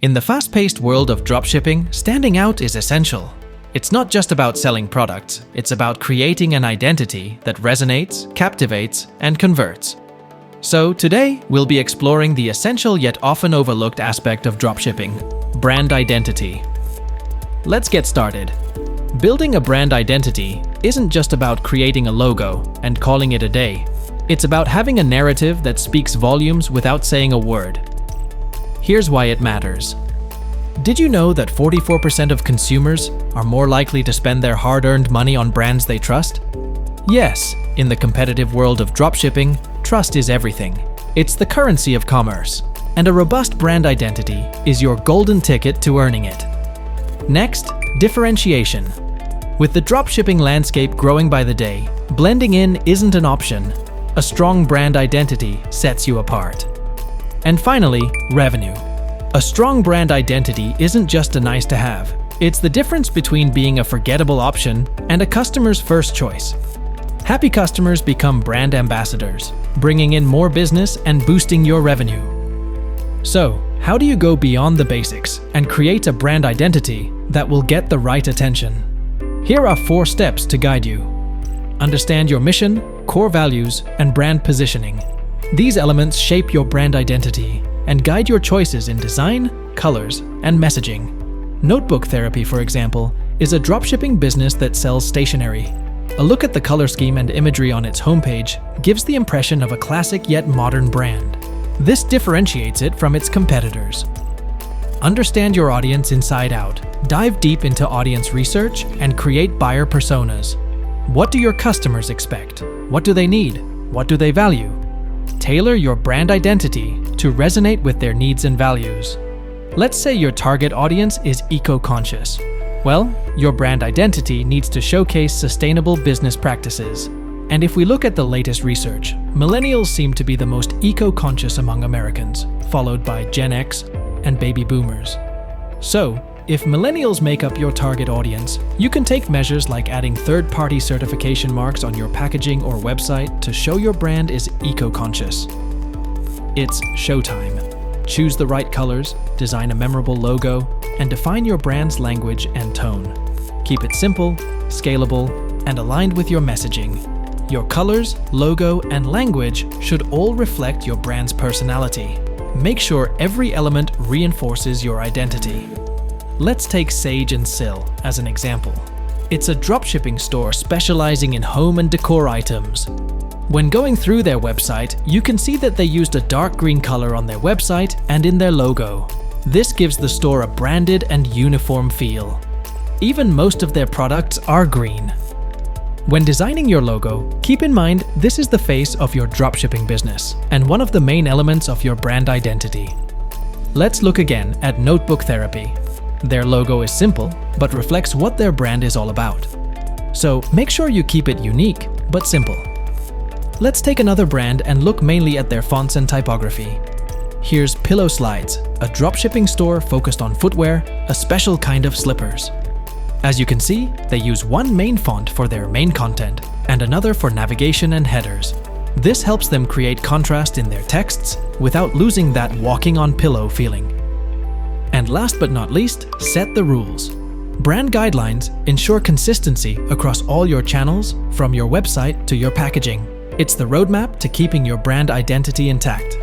In the fast-paced world of dropshipping, standing out is essential. It's not just about selling products, it's about creating an identity that resonates, captivates, and converts. So today, we'll be exploring the essential yet often overlooked aspect of dropshipping: brand identity. Let's get started. Building a brand identity isn't just about creating a logo and calling it a day. It's about having a narrative that speaks volumes without saying a word. Here's why it matters. Did you know that 44% of consumers are more likely to spend their hard-earned money on brands they trust? Yes, in the competitive world of dropshipping, trust is everything. It's the currency of commerce, and a robust brand identity is your golden ticket to earning it. Next, differentiation. With the dropshipping landscape growing by the day, blending in isn't an option. A strong brand identity sets you apart. And finally, revenue. A strong brand identity isn't just a nice to have. It's the difference between being a forgettable option and a customer's first choice. Happy customers become brand ambassadors, bringing in more business and boosting your revenue. So, how do you go beyond the basics and create a brand identity that will get the right attention? Here are 4 steps to guide you. Understand your mission, core values, and brand positioning. These elements shape your brand identity and guide your choices in design, colors, and messaging. Notebook Therapy, for example, is a dropshipping business that sells stationery. A look at the color scheme and imagery on its homepage gives the impression of a classic yet modern brand. This differentiates it from its competitors. Understand your audience inside out. Dive deep into audience research and create buyer personas. What do your customers expect? What do they need? What do they value? Tailor your brand identity to resonate with their needs and values. Let's say your target audience is eco-conscious. Well, your brand identity needs to showcase sustainable business practices. And if we look at the latest research, millennials seem to be the most eco-conscious among Americans, followed by Gen X and baby boomers. So, if millennials make up your target audience, you can take measures like adding third-party certification marks on your packaging or website to show your brand is eco-conscious. It's showtime. Choose the right colors, design a memorable logo, and define your brand's language and tone. Keep it simple, scalable, and aligned with your messaging. Your colors, logo, and language should all reflect your brand's personality. Make sure every element reinforces your identity. Let's take Sage & Sill as an example. It's a dropshipping store specializing in home and decor items. When going through their website, you can see that they used a dark green color on their website and in their logo. This gives the store a branded and uniform feel. Even most of their products are green. When designing your logo, keep in mind this is the face of your dropshipping business and one of the main elements of your brand identity. Let's look again at Notebook Therapy. Their logo is simple, but reflects what their brand is all about. So make sure you keep it unique, but simple. Let's take another brand and look mainly at their fonts and typography. Here's Pillow Slides, a dropshipping store focused on footwear, a special kind of slippers. As you can see, they use one main font for their main content and another for navigation and headers. This helps them create contrast in their texts without losing that walking on pillow feeling. And last but not least, set the rules. Brand guidelines ensure consistency across all your channels, from your website to your packaging. It's the roadmap to keeping your brand identity intact.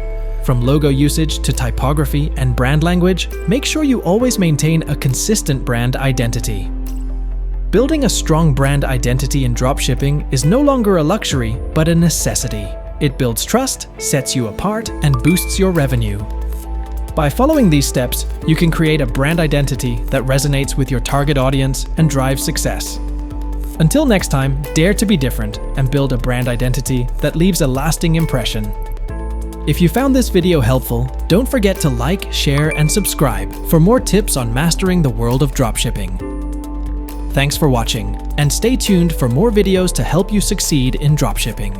From logo usage to typography and brand language, make sure you always maintain a consistent brand identity. Building a strong brand identity in dropshipping is no longer a luxury, but a necessity. It builds trust, sets you apart, and boosts your revenue. By following these steps, you can create a brand identity that resonates with your target audience and drives success. Until next time, dare to be different and build a brand identity that leaves a lasting impression. If you found this video helpful, don't forget to like, share, and subscribe for more tips on mastering the world of dropshipping. Thanks for watching, and stay tuned for more videos to help you succeed in dropshipping.